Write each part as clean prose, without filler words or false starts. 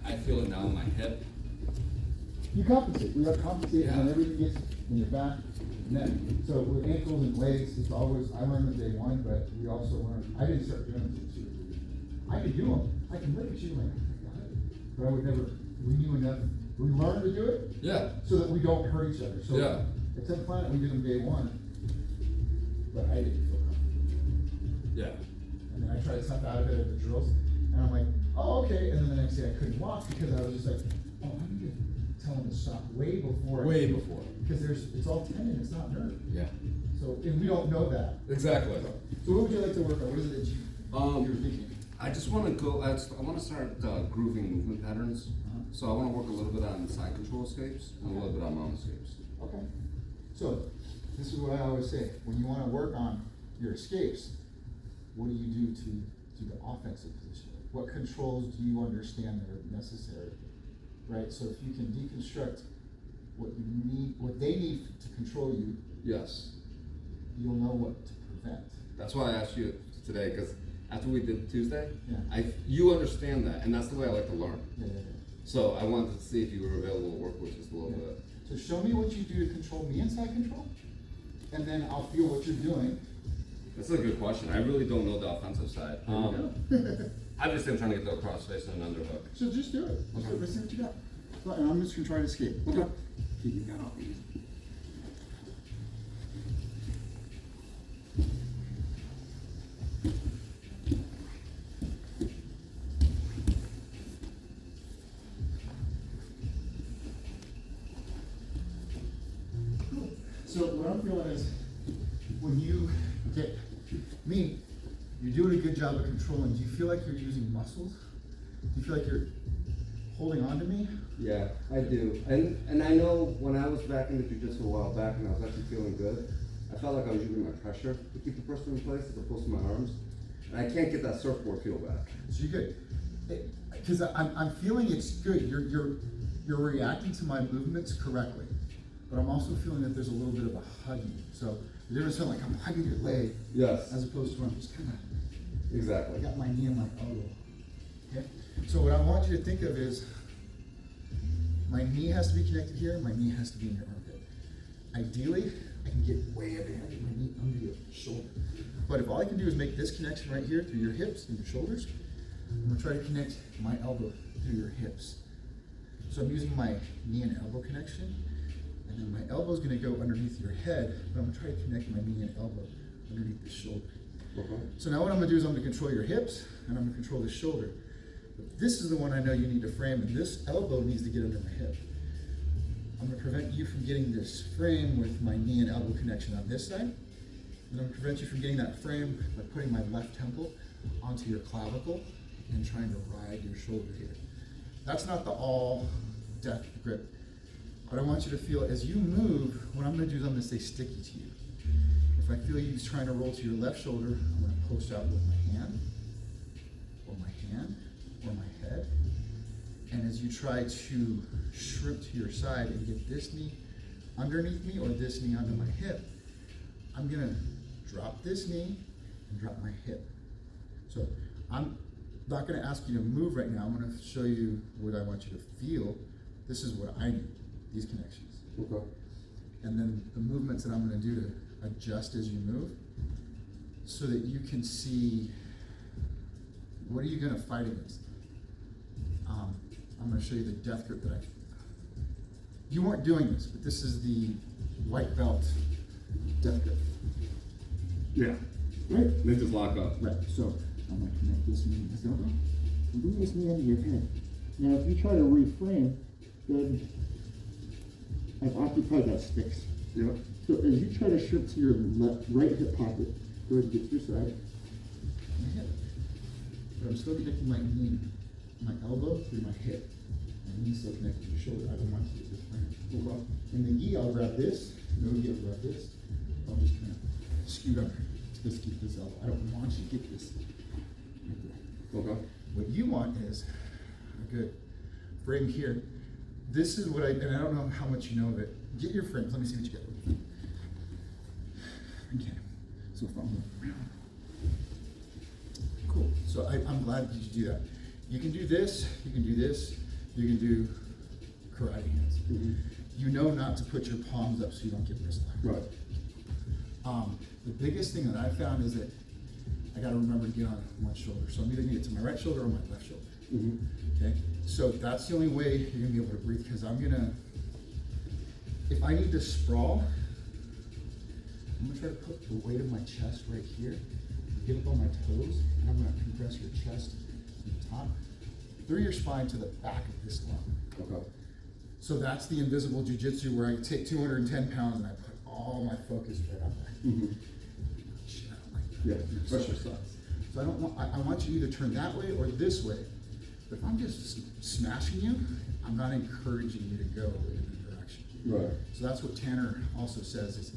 I feel it now in my hip. You compensate. We have compensate Yeah. on everything gets in your back, neck. So with ankles and legs, it's always, I learned them day one, but we also learned, I didn't start doing them until 2 or 3 years. I could do them. I can look at you like, oh my God. But I would never, we knew enough. We learned to do it Yeah. so that we don't hurt each other. So Yeah. at 10 Planet, we did them day one, but I didn't feel comfortable. Yeah. And then I tried stuff out of it at the drills, and I'm like, oh, okay. And then the next day I couldn't walk because I was just like, oh, I need to tell them to stop way before. Way before. Because it's all tendon, it's not nerve. Yeah. So, and we don't know that. Exactly. So what would you like to work on? What is it that you were thinking? I just want to go. I want to start grooving movement patterns. Uh-huh. So I want to work a little bit on side control escapes and a little bit on mount escapes. Okay. So, this is what I always say. When you want to work on your escapes, what do you do to do the offensive position? What controls do you understand that are necessary? Right? So if you can deconstruct what you need, what they need to control you, Yes. you'll know what to prevent. That's why I asked you today, because after we did Tuesday, Yeah. you understand that, and that's the way I like to learn. Yeah. So I wanted to see if you were available to work with just a little Yeah. bit. So show me what you do to control me in side control, and then I'll feel what you're doing. That's a good question. I really don't know the offensive side. There you go. Obviously, I'm trying to get the cross face and an underhook. So just do it. Just do it. Let's see what you got. So, and I'm just gonna try to escape. Okay. Okay, you got all these. Cool. So what I'm feeling is when you get me, you're doing a good job of controlling. Do you feel like you're using muscles? Do you feel like you're holding on to me? Yeah, I do. And I know when I was back in the jiu-jitsu a while back and I was actually feeling good, I felt like I was using my pressure to keep the person in place as opposed to my arms. And I can't get that surfboard feel back. So you're good. Because I'm feeling it's good. You're reacting to my movements correctly. But I'm also feeling that there's a little bit of a hugging. So the difference is like I'm hugging your leg Yes. as opposed to I'm just kind of, I Exactly. got my knee on my elbow. Okay? So what I want you to think of is my knee has to be connected here, my knee has to be in your armpit. Ideally, I can get way up here and get my knee under your shoulder. But if all I can do is make this connection right here through your hips and your shoulders, I'm gonna try to connect my elbow through your hips. So I'm using my knee and elbow connection, and then my elbow is gonna go underneath your head, but I'm gonna try to connect my knee and elbow underneath the shoulder. Okay. So now what I'm gonna do is I'm gonna control your hips, and I'm gonna control the shoulder. But this is the one I know you need to frame, and this elbow needs to get under my hip. I'm gonna prevent you from getting this frame with my knee and elbow connection on this side. And I'm gonna prevent you from getting that frame by putting my left temple onto your clavicle and trying to ride your shoulder here. That's not the all death grip. But I want you to feel as you move, what I'm gonna do is I'm gonna stay sticky to you. If I feel you trying to roll to your left shoulder, I'm gonna post out with my hand, or my head. And as you try to shrimp to your side and get this knee underneath me or this knee under my hip, I'm gonna drop this knee and drop my hip. So I'm not gonna ask you to move right now. I'm gonna show you what I want you to feel. This is what I need, these connections. Okay. And then the movements that I'm gonna do to adjust as you move so that you can see what are you gonna fight against. I'm gonna show you the death grip that you weren't doing this, but this is the white belt death grip. Yeah. Right? They just lock up. Right, so I'm gonna connect this knee, this elbow, and bring this knee under your head. Now if you try to reframe, then I've occupied that sticks. Yeah. So as you try to shift to your right hip pocket, go ahead and get to your side. My hip. But I'm still connecting my knee, my elbow through my hip. My knee's still connected to your shoulder. I don't want to get this frame. In the gi, I'll grab this. No gi, I'll grab this. I'll just kind of scoot under to just keep this elbow. I don't want you to get this right there. Okay. What you want is a good frame here. This is what and I don't know how much you know of it. Get your frames. Let me see what you get. Okay. So if I'm around. Cool. So I'm glad that you do that. You can do this, you can do this, you can do karate hands. You know not to put your palms up so you don't get wrist lock. Right. The biggest thing that I found is that I gotta remember to get on one shoulder. So I'm either gonna get to my right shoulder or my left shoulder. Okay? So that's the only way you're gonna be able to breathe, because if I need to sprawl, I'm gonna try to put the weight of my chest right here, get up on my toes, and I'm gonna compress your chest to the top, through your spine to the back of this lung. Okay. So that's the invisible jujitsu where I take 210 pounds and I put all my focus right up there. Shit, I don't like that. Yeah, pressure sucks. So I want you to either turn that way or this way. But if I'm just smashing you, I'm not encouraging you to go in the direction. Right. So that's what Tanner also says is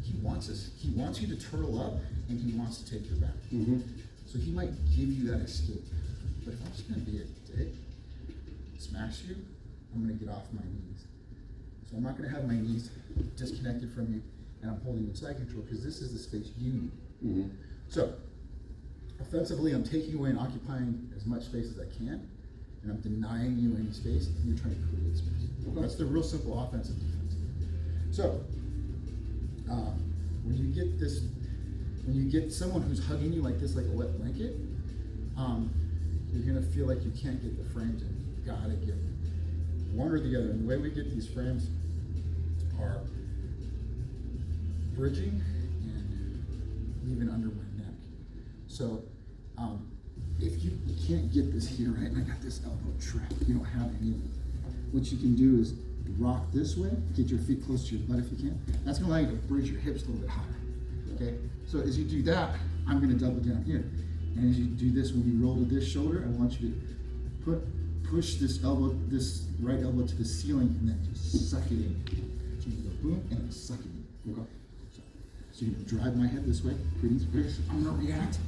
he wants you to turtle up and he wants to take your back. So he might give you that escape. But if I'm just gonna be a dick, smash you, I'm gonna get off my knees. So I'm not gonna have my knees disconnected from you and I'm holding the side control because this is the space you need. So offensively, I'm taking away and occupying as much space as I can, and I'm denying you any space, and you're trying to create space. That's the real simple offensive defense. So when you get someone who's hugging you like this, like a wet blanket, you're gonna feel like you can't get the frames in. You gotta get one or the other. And the way we get these frames are bridging and leaving under my neck. So if you can't get this here, right, and I got this elbow trapped, you don't have any of it, what you can do is rock this way, get your feet close to your butt if you can. That's gonna allow you to bridge your hips a little bit higher, okay? So as you do that, I'm gonna double down here. And as you do this, when you roll to this shoulder, I want you to push this right elbow to the ceiling and then just suck it in. So you go boom and then suck it in. Okay. So you're gonna drive my head this way, I'm gonna react.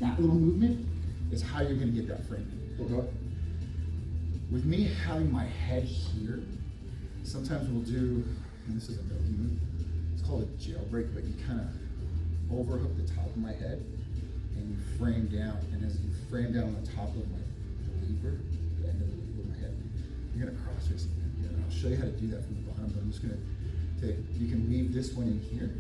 That little movement is how you're gonna get that frame. Okay. With me having my head here, sometimes we'll do, and this is a no move, it's called a jailbreak, but you kind of overhook the top of my head and you frame down, and as you frame down on the top of the lever, the end of the lever of my head, you're gonna cross face it. And I'll show you how to do that from the bottom, but I'm just gonna you can weave this one in here.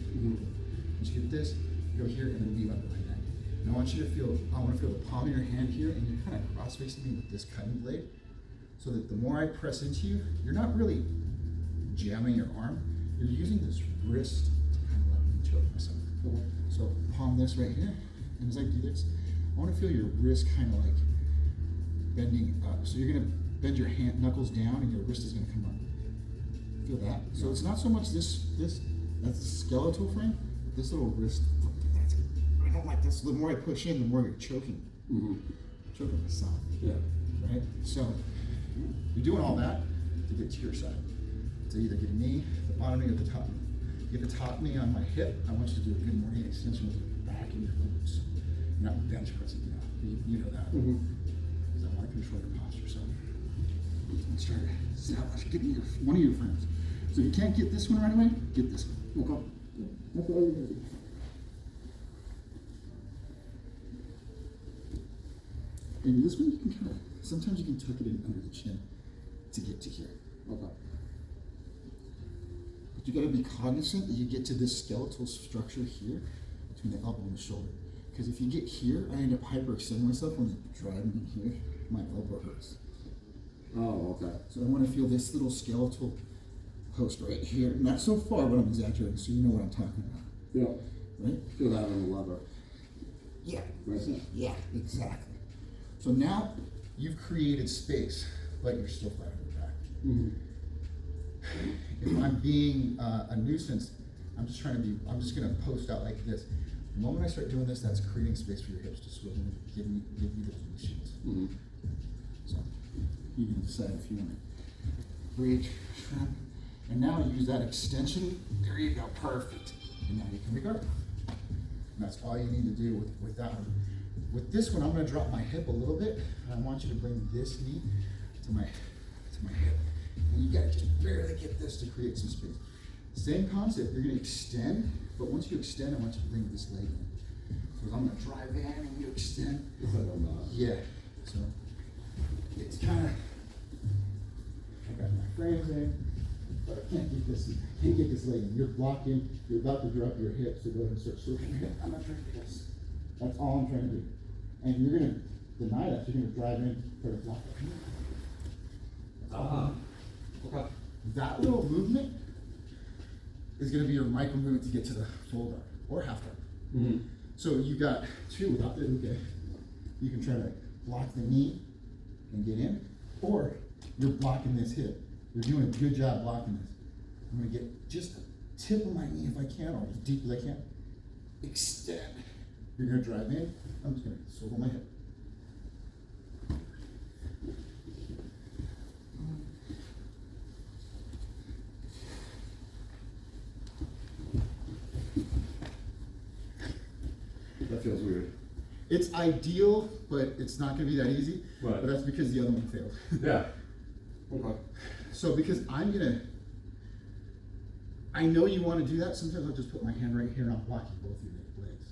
Once you get this, you go here and then weave under my neck. And I want you to feel the palm of your hand here, and you're kind of cross facing me with this cutting blade, so that the more I press into you, you're not really jamming your arm, you're using this wrist to kind of let me choke myself. So palm this right here, and as I do this, I want to feel your wrist kind of like bending up. So you're gonna bend your hand knuckles down, and your wrist is gonna come up. Feel that? So it's not so much that's the skeletal frame, this little wrist. I don't like this. The more I push in, the more you're choking. Choking myself. Yeah. Right? So you're doing all that to get to your side. To either get a knee, the bottom knee, or the top knee. Get the top knee on my hip. I want you to do a good morning extension with your back and your glutes. You're not bench pressing, you know that. Because I want to control your posture. So let's try to establish, give me one of your frames. So if you can't get this one right away, get this one. Okay. That's all you're gonna do. And this one you can kind of, sometimes you can tuck it in under the chin to get to here. Okay. But you gotta be cognizant that you get to this skeletal structure here between the elbow and the shoulder. Because if you get here, I end up hyperextending myself when you drive me here, my elbow hurts. Oh, okay. So I wanna feel this little skeletal post right here. Not so far, but I'm exaggerating, so you know what I'm talking about. Yeah. Right? Feel that on the lever. Yeah. Right. Yeah, exactly. So now you've created space, but you're still flat on your back. If I'm being a nuisance, I'm just gonna post out like this. The moment I start doing this, that's creating space for your hips to swivel and give you those machines. So you can decide if you want to breathe, and now use that extension. There you go, perfect. And now you can regard. And that's all you need to do with that one. With this one, I'm gonna drop my hip a little bit, and I want you to bring this knee to my hip. And you gotta just barely get this to create some space. Same concept, you're gonna extend, but once you extend, I want you to bring this leg in. So I'm gonna drive in and you extend. Is that or not? Yeah, so it's kind of frames in, but I can't get this leg in. You're blocking, you're about to drop your hip, so go ahead and start switching your hip. I'm not trying to do this. That's all I'm trying to do. And you're gonna deny that, you're gonna drive in, try to block it. Okay. That little movement is gonna be your micro movement to get to the full guard or half guard. Mm-hmm. So you got two without the uke. You can try to block the knee and get in, or you're blocking this hip. You're doing a good job blocking this. I'm gonna get just the tip of my knee if I can, or as deep as I can. Extend. You're gonna drive in. I'm just gonna swivel my hip. That feels weird. It's ideal, but it's not gonna be that easy. Right. But that's because the other one failed. Yeah. Okay. So because I know you want to do that, sometimes I'll just put my hand right here and I'm blocking both of your legs.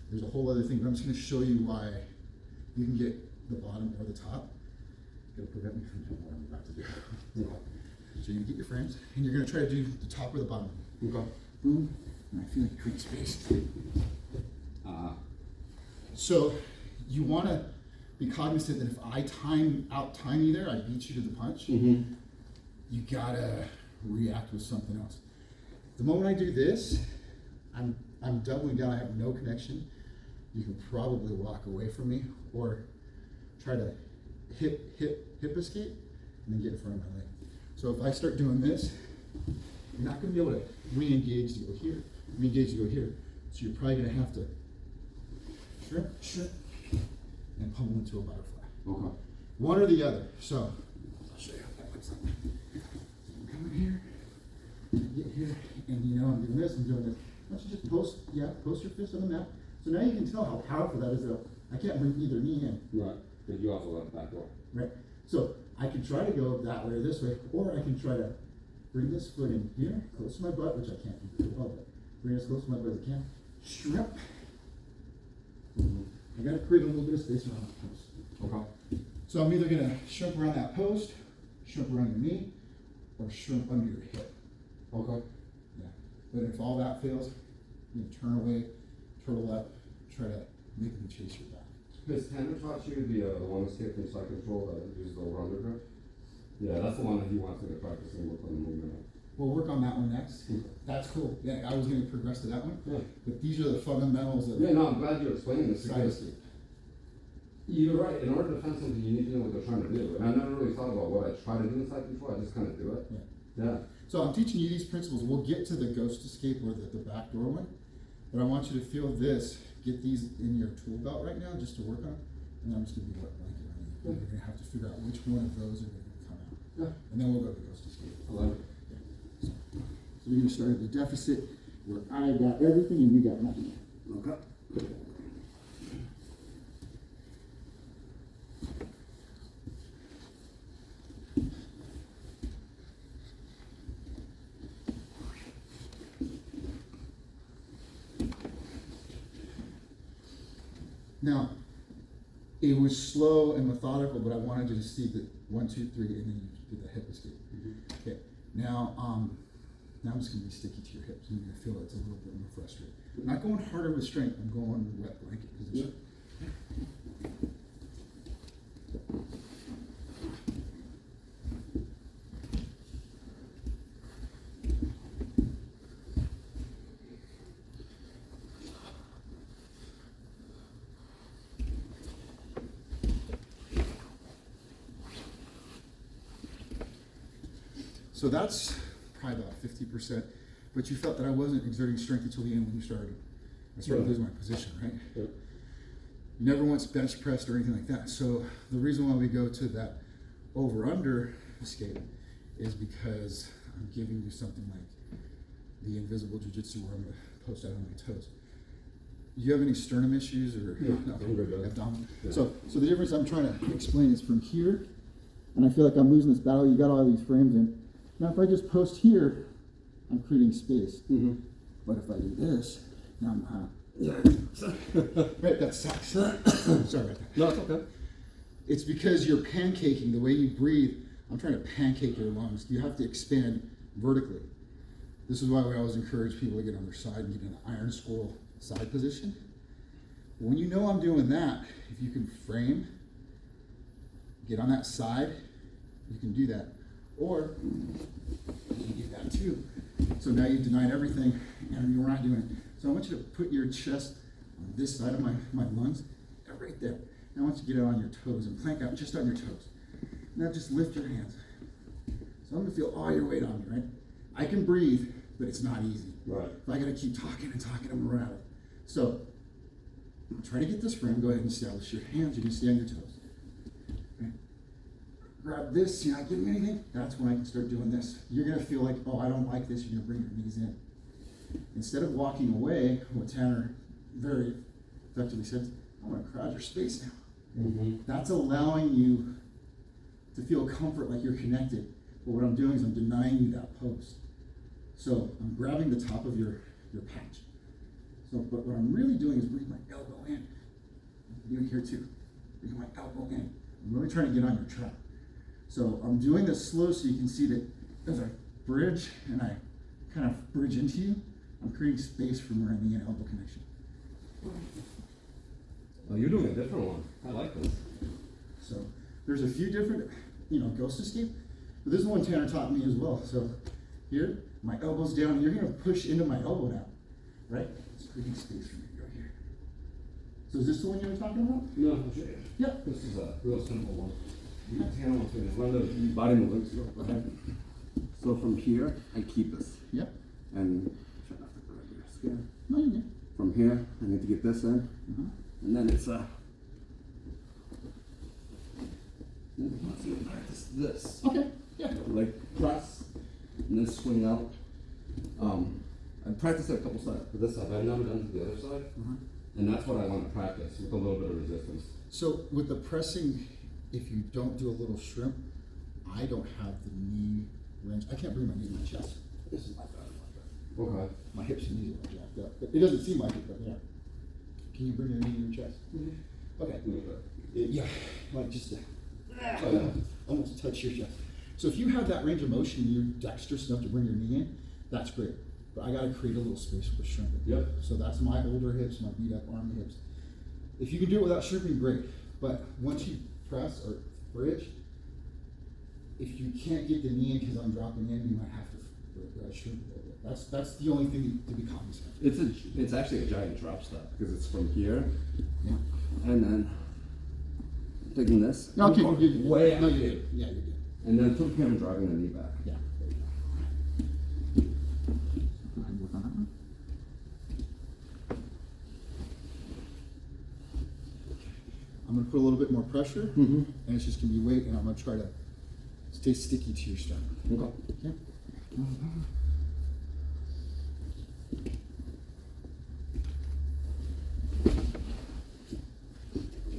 There's a whole other thing, but I'm just gonna show you why you can get the bottom or the top. It'll prevent me from doing what I'm about to do. Okay. So you're gonna get your frames, and you're gonna try to do the top or the bottom. Okay. Boom, and I feel like create space. So you wanna be cognizant that if I time you there, I beat you to the punch, Mm-hmm. you gotta react with something else. The moment I do this, I'm doubling down, I have no connection. You can probably walk away from me or try to hip escape and then get in front of my leg. So if I start doing this, you're not gonna be able to re-engage to go here, re-engage to go here. So you're probably gonna have to shrimp, and pummel into a butterfly. Okay. One or the other. So I'll show you how that looks like. I'm coming here, get here, and you know I'm doing this, I'm doing this. Why don't you just post your fist on the mat. So now you can tell how powerful that is. I can't bring either knee in. Right. But you also left the back door. Right. So I can try to go that way or this way, or I can try to bring this foot in here, close to my butt, which I can't do very well, but bring it as close to my butt as I can. Shrimp. I gotta create a little bit of space around the post. Okay. So I'm either gonna shrimp around that post, shrimp around your knee, or shrimp under your hip. Okay. Yeah. But if all that fails, you can turn away, turtle up, try to make them chase your back. Has Tanner taught you the one escape from side control that uses the over-under grip? Yeah, that's the one that he wants me to practice and work on the movement on. We'll work on that one next. Okay. That's cool. Yeah, I was gonna progress to that one. Yeah. But these are the fundamentals of Yeah, no, I'm glad you're explaining this side because escape. you're right. In order to defend something, you need to know what they're trying to do. And I never really thought about what I try to do in side control. I just kind of do it. Yeah. Yeah. So I'm teaching you these principles. We'll get to the ghost escape or the back door one, but I want you to feel this. Get these in your tool belt right now just to work on, and then I'm just gonna be wet blanket on you. Yeah. You're gonna have to figure out which one of those are gonna come out, Yeah. and then we'll go to the ghost escape. I like it. So we're gonna start at the deficit where I got everything and you got nothing. Okay. Now, it was slow and methodical, but I wanted you to see that 1, 2, 3, and then you did the hip escape. Okay. Now I'm just gonna be sticky to your hips, and you're gonna feel it's a little bit more frustrated. I'm not going harder with strength. I'm going with wet blanket position. So that's probably about 50%, but you felt that I wasn't exerting strength until the end when you started. I started Right. losing my position, right? Yep. You never once bench pressed or anything like that. So the reason why we go to that over-under escape is because I'm giving you something like the invisible jiu-jitsu where I'm gonna post out on my toes. Do you have any sternum issues or No, I'm good, brother. abdominal? Yeah. So the difference I'm trying to explain is from here, and I feel like I'm losing this battle. You got all these frames in. Now if I just post here, I'm creating space. Mm-hmm. But if I do this, now I'm right, that sucks. Sorry about that. No, it's okay. It's because you're pancaking the way you breathe. I'm trying to pancake your lungs. You have to expand vertically. This is why we always encourage people to get on their side and get in an iron squirrel side position. When you know I'm doing that, if you can frame, get on that side, you can do that. Or you can do that too. So now you've denied everything and you're not doing it. So I want you to put your chest on this side of my lungs, right there. Now I want you to get it on your toes and plank out just on your toes. Now just lift your hands. So I'm gonna feel all your weight on me, right? I can breathe, but it's not easy. Right. If I gotta keep talking and talking, I'm gonna rattle. So try to get this frame. Go ahead and establish your hands. You can stay on your toes. Okay. Grab this. You're not getting anything. That's when I can start doing this. You're gonna feel like, oh, I don't like this. You're gonna bring your knees in. Instead of walking away, what Tanner very effectively says, I'm gonna crowd your space now. Mm-hmm. That's allowing you to feel comfort, like you're connected. But what I'm doing is I'm denying you that post. So I'm grabbing the top of your patch. So, but what I'm really doing is bring my elbow in. You here too. Bring my elbow in. I'm really trying to get on your trap. So I'm doing this slow so you can see that as I bridge and I kind of bridge into you, I'm creating space for my knee and elbow connection. Oh, you're doing a different one. I like this. So there's a few different, ghost escape, but this is one Tanner taught me as well. So here, my elbow's down, and you're gonna push into my elbow now, right? It's creating space for me to go here. So is this the one you were talking about? No, I'll show you. Yeah. This is a real simple one. Tanner wants me to run those body movements. Okay. So from here, I keep this. Yep. And try not to grab your skin. No, you're good. From here, I need to get this in. And then it's let's practice this. Okay. Yeah. Like press and then swing out. I practiced it a couple times for this side, but I've never done it to the other side. And that's what I want to practice with a little bit of resistance. So with the pressing, if you don't do a little shrimp, I don't have the knee range. I can't bring my knee to my chest. This is my bad. Okay. My hips and knees are jacked up. But it doesn't seem like it, but yeah. Can you bring your knee to your chest? Okay. Yeah, like just almost touch your chest. So if you have that range of motion, you're dexterous enough to bring your knee in, that's great. But I got to create a little space for shrimping. Yep. So that's my older hips, my beat up arm hips. If you can do it without shrimping, great. But once you press or bridge, if you can't get the knee in because I'm dropping in, you might have to shrink a little bit. That's the only thing to be cognizant of. It's actually a giant drop step because it's from here, Yeah. and then taking this. No, okay, you're good. Way No, out you're here. good. Yeah, you're good. And then from here, I'm driving the knee back. Yeah. Go ahead and work on that one. I'm going to put a little bit more pressure, and it's just going to be weight, and I'm going to try to stay sticky to your sternum. Okay. Okay?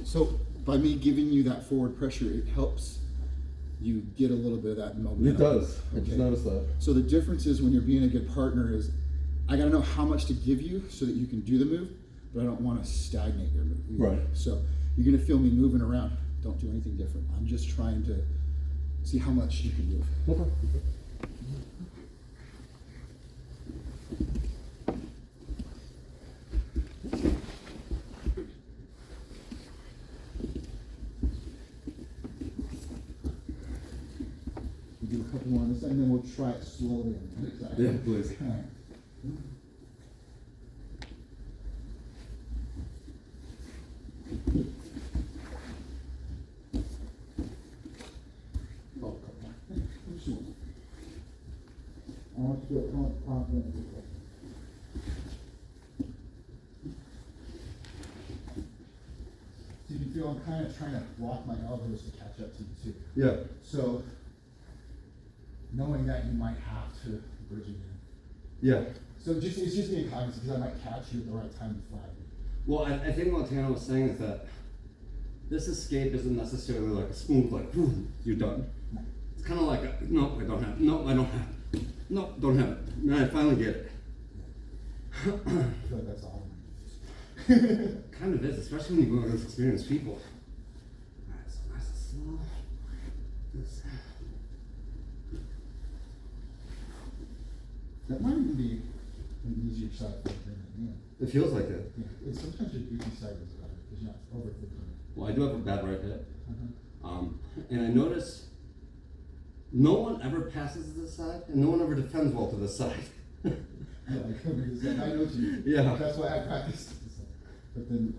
So by me giving you that forward pressure, it helps you get a little bit of that momentum. It does. I just Okay. noticed that. So the difference is when you're being a good partner is I gotta know how much to give you so that you can do the move, but I don't want to stagnate your move either. Right. So you're gonna feel me moving around. Don't do anything different. I'm just trying to see how much you can move. Okay. We'll do a couple more on this side, and then we'll try it slowly on the other side. Yeah, please. All right. Oh, come on. Sure. I want you to feel confident. So you can feel I'm kind of trying to walk my elbows to catch up to you too. Yeah. So, knowing that you might have to bridge again. Yeah. So it's just being cognizant because I might catch you at the right time and flag you. Well, I think what Tana was saying is that this escape isn't necessarily like a smooth, like, boom, you're done. It's kind of like, no, I don't have it. No, I don't have it. No, don't have it. And I finally get it. I feel like that's all. Kind of is, especially when you go against experienced people. Alright, so nice and slow. This. That might even be an easier side for bringing it in. It feels like it. Yeah, it's sometimes your goofy side is better because you're not overthinking it. Well, I do have a bad right hip. Uh-huh. And I notice no one ever passes to the side, and no one ever defends well to the side. Yeah, I know you. Yeah. That's why I practice. But then,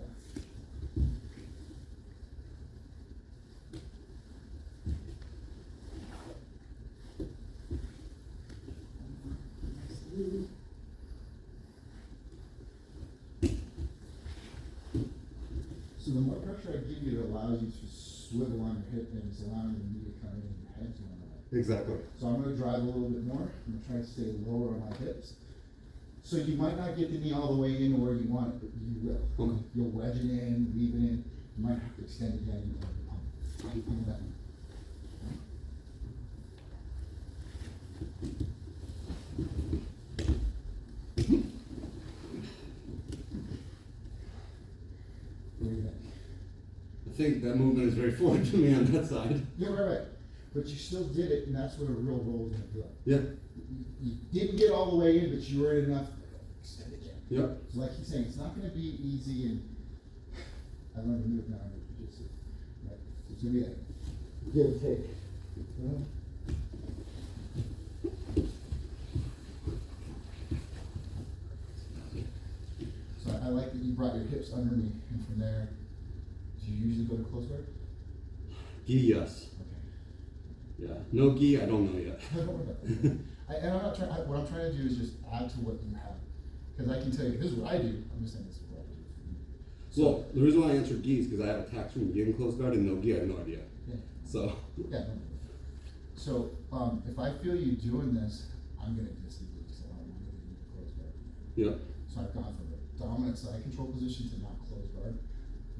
so the more pressure I give you, it allows you to swivel on your hip and it's allowing the knee to come in and your head's going up. Exactly. So I'm going to drive a little bit more. I'm going to try to stay lower on my hips. So you might not get the knee all the way in where you want it, but you will. Okay. You'll wedge it in, leave it in. You might have to extend it again. Pump that. What do you think? I think that movement is very foreign to me on that side. Yeah, right. But you still did it, and that's what a real roll is going to do. Yeah. You didn't get all the way in, but you were in enough. Extend again. Yep. So like he's saying, it's not going to be easy, and I learned to move now in jiu-jitsu. Right. So it's going to be a give and take. So I like that you brought your hips under me, and from there, do you usually go to close guard? Gi, yes. Okay. Yeah. No gi, I don't know yet. Don't worry about that. And I'm not trying. What I'm trying to do is just add to what you have, because I can tell you this is what I do. I'm just saying this is what I do. So, Well, the reason why I answered gi is because I have attacks from gi and close guard, and no gi, I have no idea. yeah, So. yeah. No. So if I feel you doing this, I'm gonna disengage because I don't want to get into close guard. Yeah. So I've gone from the dominant side control position to not close guard.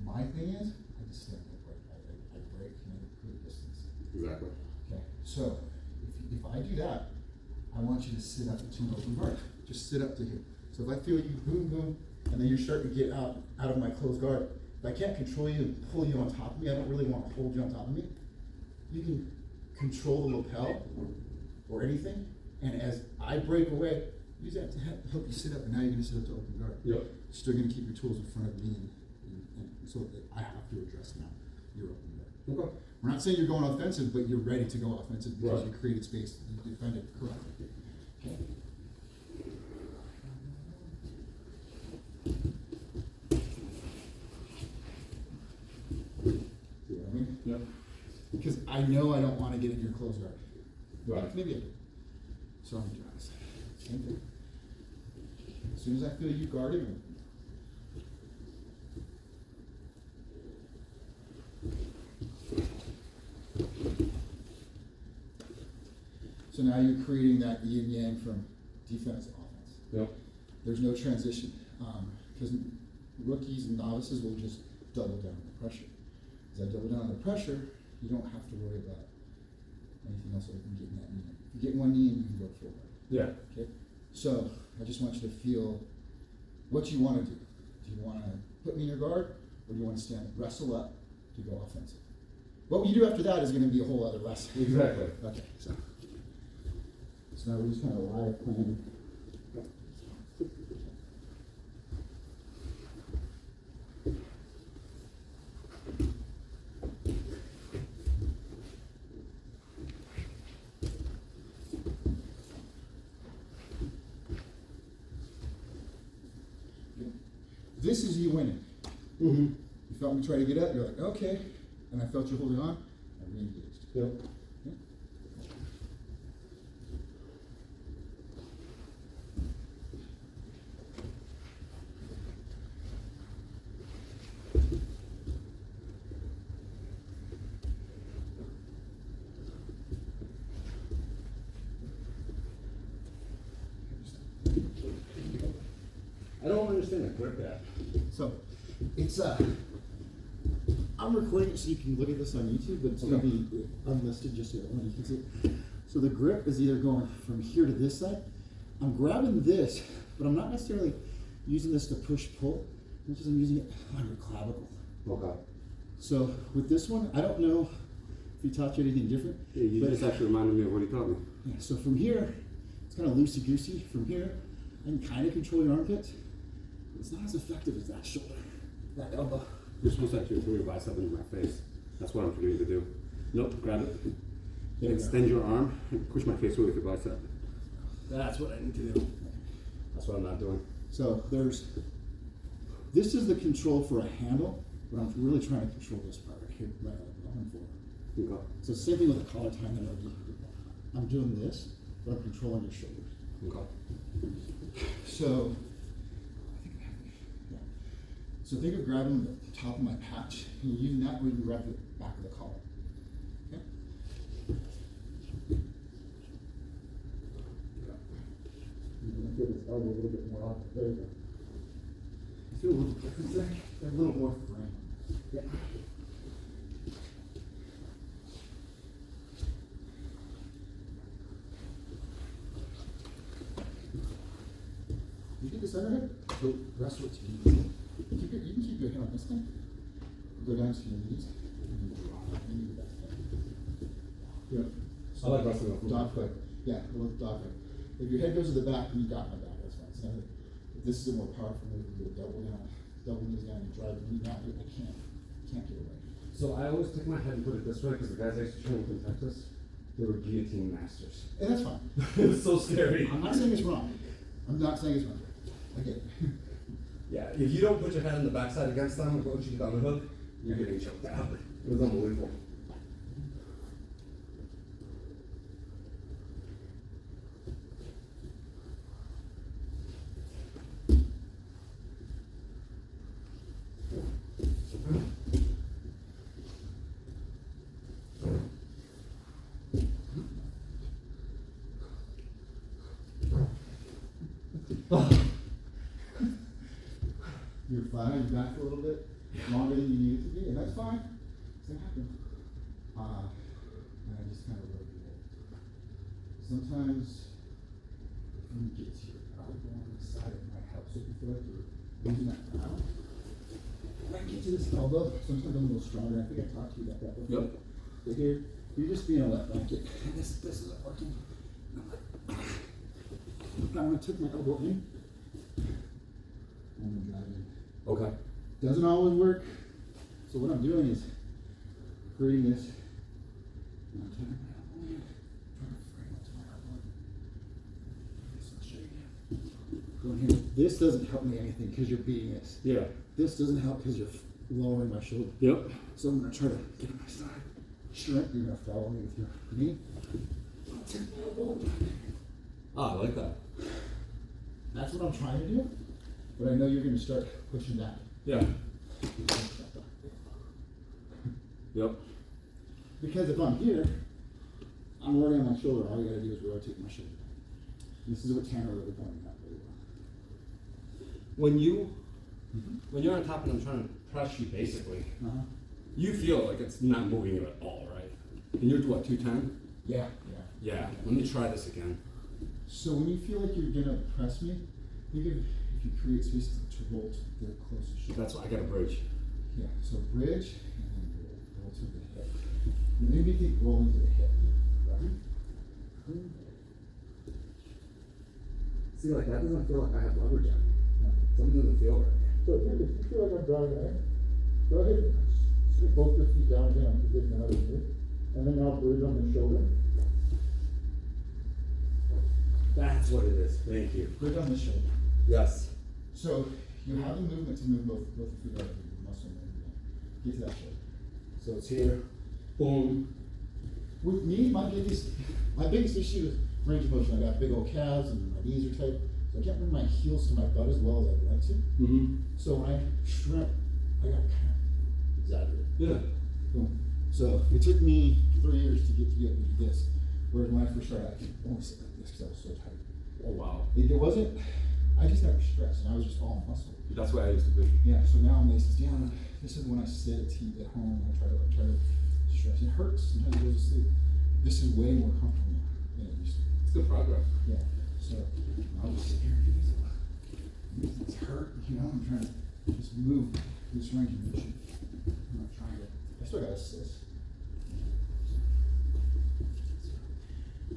My thing is, I just stand up right. I break and I create distance. Exactly. Okay. So if I do that, I want you to sit up to an open guard. Just sit up to here. So if I feel you boom, boom, and then you're starting to get out of my closed guard, if I can't control you and pull you on top of me, I don't really want to hold you on top of me. You can control the lapel or anything, and as I break away, use that to help you sit up, and now you're going to sit up to open guard. Yep. Still going to keep your tools in front of me, and so that I have to address now your open guard. Okay. We're not saying you're going offensive, but you're ready to go offensive because Right. you created space, you defended correctly. Okay. See what I mean? Yep. Because I know I don't want to get in your close guard. Right. Maybe I do. So I'm gonna try this. Same thing. As soon as I feel you guarded, so now you're creating that yin and yang from defense to offense. Yep. There's no transition, because rookies and novices will just double down on the pressure. As I double down on the pressure, you don't have to worry about anything else other than getting that knee in. If you get one knee in, you can go full guard. Yeah. Okay? So I just want you to feel what you want to do. Do you want to put me in your guard, or do you want to stand, wrestle up to go offensive? What you do after that is going to be a whole other lesson. Exactly. Okay, so now we're just kind of live playing. This is you winning. Mm-hmm. You felt me try to get up, you're like, okay. And I felt you holding on, I re-engaged. Yep. Okay? I don't understand the grip gap. So, it's I'm recording it so you can look at this on YouTube, but it's going to be unlisted just so everyone can see it. So the grip is either going from here to this side. I'm grabbing this, but I'm not necessarily using this to push pull. I'm using it on your clavicle. Okay. So with this one, I don't know if he taught you anything different. Yeah, you but just actually reminded me of what he taught me. yeah, so from here, it's kind of loosey-goosey from here. I can kind of control your armpits. It's not as effective as that shoulder, that elbow. You're supposed to actually throw your bicep into my face. That's what I'm forgetting to do. Nope, grab it. There we go. Extend your arm and push my face away with your bicep. That's what I need to do. That's what I'm not doing. So this is the control for a handle, but I'm really trying to control this part right here, right on forward. Okay. So same thing with the collar tie that I'm doing this, but I'm controlling your shoulders. Okay. So, yeah. So think of grabbing the top of my patch and you're using that where you grab the back of the collar. Okay? Give this elbow a little bit more off. There you go. Feel a little difference there. A little more frame. Yeah. You get the center hip? So rest with your knees. You can keep your hand on this thing. Go down to your knees. And you do that. Yeah. I like wrestling off the Dog foot. Yeah, a little dog foot. If your head goes to the back, then you got my back. That's fine. It's not, if this is a more powerful move, you do a double down, double knees down, and drive the knee down. I can't get away. So I always take my head and put it this way because the guys I used to train with in Texas, they were guillotine masters. And that's fine. It was so scary. I'm not saying it's wrong. I'm not saying it's wrong. I get it. Yeah, if you don't put your head on the backside against them, once you get on the hook, you're getting choked out. It was unbelievable. You're flat on your back a little bit longer than you need it to be, and that's fine. It's gonna happen. And I just kind of rotate it. Sometimes when you get to your elbow on the side, it might help. So if you feel like you're losing that ground, I can get to this elbow. Sometimes I'm a little stronger. I think I talked to you about that before. Yep. But here, you're just being a left blanket. This isn't working. I'm gonna tuck my elbow in. I'm gonna drive in. Okay. Doesn't always work. So what I'm doing is creating this. And I'm taking my elbow in, trying to frame it to my elbow. This will show you. Going here. This doesn't help me anything because you're beating this. Yeah. This doesn't help because you're lowering my shoulder. Yep. So I'm gonna try to get on my side. Strength. You're gonna follow me with your knee. Take my elbow. Ah, I like that. That's what I'm trying to do. But I know you're gonna start pushing back. Yeah. Yep. Because if I'm here, I'm already on my shoulder. All you gotta do is rotate my shoulder. This is what Tanner really pointed out really well. When you're on top and I'm trying to press you basically, Uh-huh. you feel like it's not moving you at all, right? And you're what, 210? Yeah. Yeah. Let me try this again. So when you feel like you're gonna press me, think of if you create space to roll to the closest shoulder. That's why I got a bridge. Yeah, so bridge and then roll to the hip. And maybe think rolling to the hip. Right? See, like that doesn't feel like I have leverage on it. No. Something doesn't feel right. So if you feel like I'm driving in, go ahead and stick both your feet down again. I'm getting another knee. And then I'll bridge on the shoulder. That's what it is. Thank you. Bridge on the shoulder. Yes. So you have the movement to move both feet out of the muscle movement. Get to that shoulder. So it's here. Boom. With me, my biggest issue is range of motion. I got big old calves and my knees are tight. So I can't bring my heels to my butt as well as I'd like to. Mm-hmm. So when I shrimp, I got kind of exaggerate. Yeah. Boom. So it took me 3 years to get to this. Whereas when I first started, I could only sit like this because I was so tight. Oh wow. It wasn't, I just never stressed and I was just all muscle. That's what I used to be. Yeah, so now I'm laces down. This is when I sit at home and I try to stress. It hurts. Sometimes it goes to sleep. This is way more comfortable now than it used to be. It's good progress. Yeah. So I'll just sit here and do this. It's hurt, you know, I'm trying to just move this range of motion. I'm not trying to, I still got assist.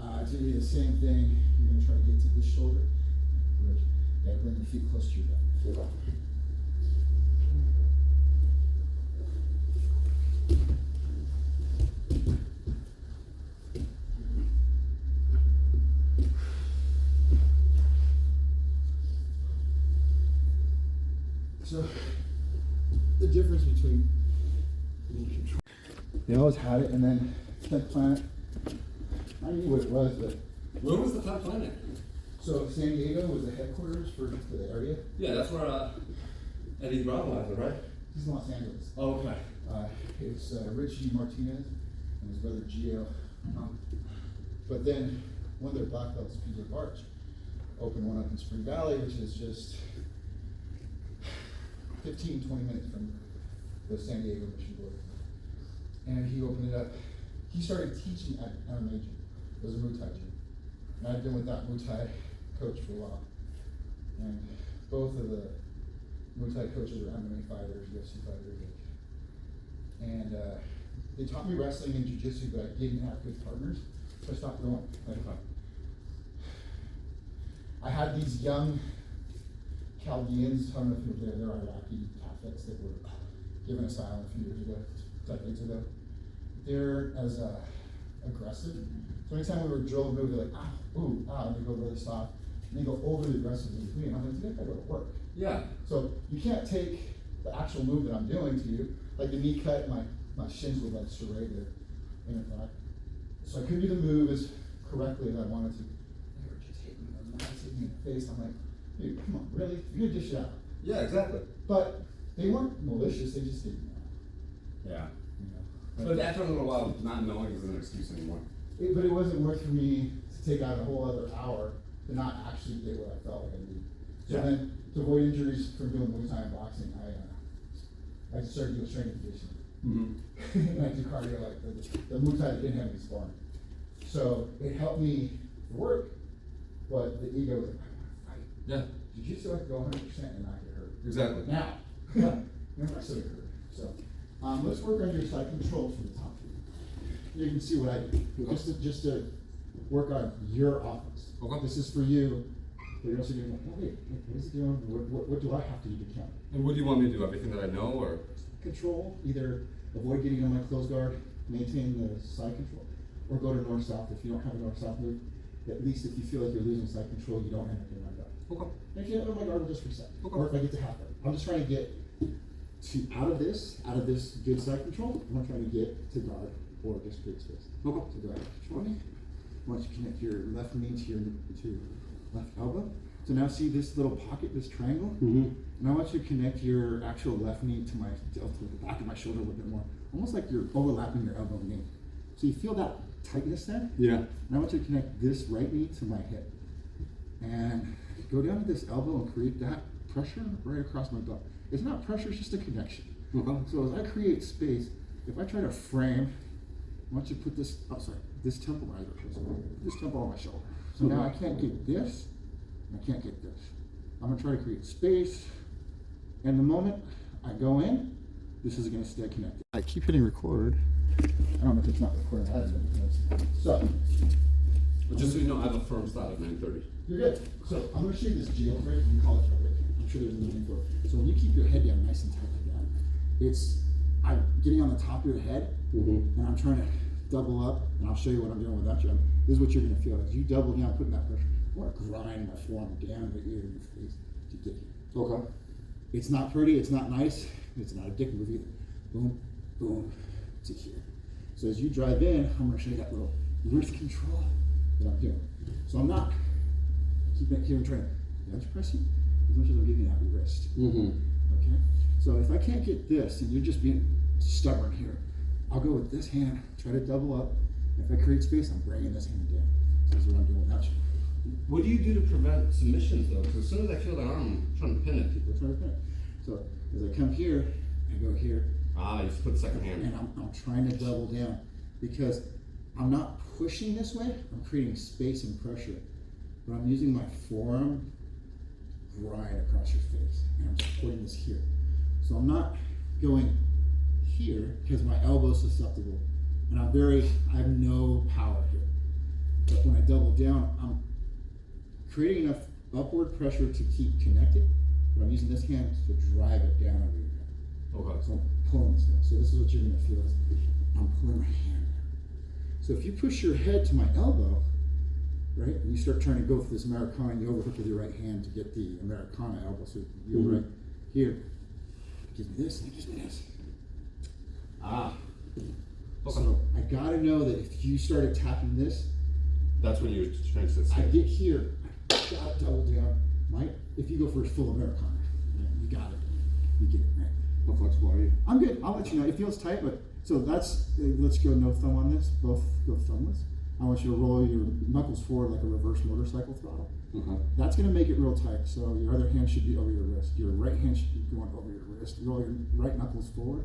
It's gonna be the same thing. You're gonna try to get to this shoulder. Bridge. Yeah, bring your feet close to your back. Okay. So, the difference between they always had it, and then Tent Planet, I knew what it was, but Where was the Top Planet? so San Diego was the headquarters for the area. Yeah, that's where Eddie Bravo has it, right? He's in Los Angeles. Oh, okay. It's Richie Martinez and his brother Gio. But then one of their black belts, PJ Barch, opened one up in Spring Valley, which is just 15, 20 minutes from the San Diego Mission border. And he opened it up. He started teaching at MMA gym. It was a Muay Thai gym. And I've been with that Muay Thai coach for a while. And both of the Muay Thai coaches are MMA fighters, UFC fighters. And they taught me wrestling and jiu-jitsu, but I didn't have good partners, so I stopped going. I had these young Chaldeans, I don't know if they're Iraqi Catholics that were given asylum a few years ago, decades ago. They're as aggressive. So anytime we were drilled, we were like, ah, ooh, ah, and they go really soft, and they go overly aggressive in between. I'm like, I gotta go to work. Yeah. So you can't take the actual move that I'm doing to you, like the knee cut, my shins would like serrate there in the back. So I couldn't do the move as correctly as I wanted to. They were just hitting me in the nuts, hitting me in the face. I'm like, dude, come on, really? You're gonna dish it out. Yeah, exactly. But they weren't malicious, they just didn't know. Yeah. You know? But after a little while, not knowing is an excuse anymore. But it wasn't worth for me to take out a whole other hour to not actually get what I felt like I needed. So Yeah. then, to avoid injuries from doing Muay Thai and boxing, I started doing strength and conditioning. Mm-hmm. And I do cardio like the Muay Thai didn't have any sparring. So it helped me work, but the ego was like, I want to fight. Yeah. Jiu-Jitsu, I could go 100% and not get hurt. Exactly. Now, remember I said it hurt. So let's work on your side controls from the top. You can see what I do. Just to work on your offense. Okay. This is for you. But you're also going, oh, wait, what is it doing? What do I have to do to counter? And what do you want me to do? Everything that I know, or? Control, either avoid getting on my close guard, maintain the side control, or go to north-south. If you don't have a north-south move, at least if you feel like you're losing side control, you don't end up in my guard. Okay. And if you don't know my guard, will just reset. Okay. Or if I get to half guard. I'm just trying to get out of this good side control. I'm not trying to get to guard or just create space. Okay. So go ahead. Control me. Once you connect your left knee to your left elbow. So now see this little pocket, this triangle? Mm-hmm. And I want you to connect your actual left knee to the back of my shoulder a little bit more. Almost like you're overlapping your elbow and knee. So you feel that tightness there? Yeah. And I want you to connect this right knee to my hip. And go down to this elbow and create that pressure right across my butt. It's not pressure, it's just a connection. Okay. So as I create space, if I try to frame, I want you to put this, this temple on my shoulder. So now I can't get this, and I can't get this. I'm gonna try to create space, and the moment I go in, this is gonna stay connected. I keep hitting record. I don't know if it's not recording. It has been. So, But just so you know, I have a firm stop at 9:30. you're good. So I'm gonna show you this jailbreak. We call it jailbreak. I'm sure there's a name for it. So when you keep your head down nice and tight like that, I'm getting on the top of your head, Mm-hmm. and I'm trying to double up, and I'll show you what I'm doing without you. This is what you're gonna feel as you double down, putting that pressure. I want to grind my forearm down your ear and your face to get here. Okay. It's not pretty, it's not nice, it's not addictive either. Boom, boom, to here. So as you drive in, I'm gonna show you that little wrist control that I'm doing. So I'm not keeping it here and trying to bench press you as much as I'm giving you that wrist. Mm-hmm. Okay? So if I can't get this and you're just being stubborn here, I'll go with this hand, try to double up. If I create space, I'm bringing this hand down. So this is what I'm doing without you. What do you do to prevent submissions though? Because as soon as I feel that arm, I'm trying to pin it. People are trying to pin it. So as I come here, I go here, Ah, you just put the second hand. and I'm trying to double down because I'm not pushing this way, I'm creating space and pressure, but I'm using my forearm grind across your face, and I'm supporting this here. So I'm not going here because my elbow is susceptible, and I have no power here. But when I I double down, I'm creating enough upward pressure to keep connected, but I'm using this hand to drive it down over your head. Okay. So I'm pulling this down. So this is what you're gonna feel is I'm pulling my hand down. So if you push your head to my elbow, right, and you start trying to go for this Americana, you overhook with your right hand to get the Americana elbow. So you're right here. Gives me this, and it gives me this. Ah. Okay. So I gotta know that if you started tapping this, That's when you're trying to sit I still. get here, I gotta double down. Mike, if you go for a full Americana, you got it. You get it, right? How flexible are you? I'm good. I'll let you know. It feels tight, but so that's let's go no thumb on this. Both go thumbless. I want you to roll your knuckles forward like a reverse motorcycle throttle. That's gonna make it real tight. So your other hand should be over your wrist. Your right hand should be going over your wrist. Roll your right knuckles forward.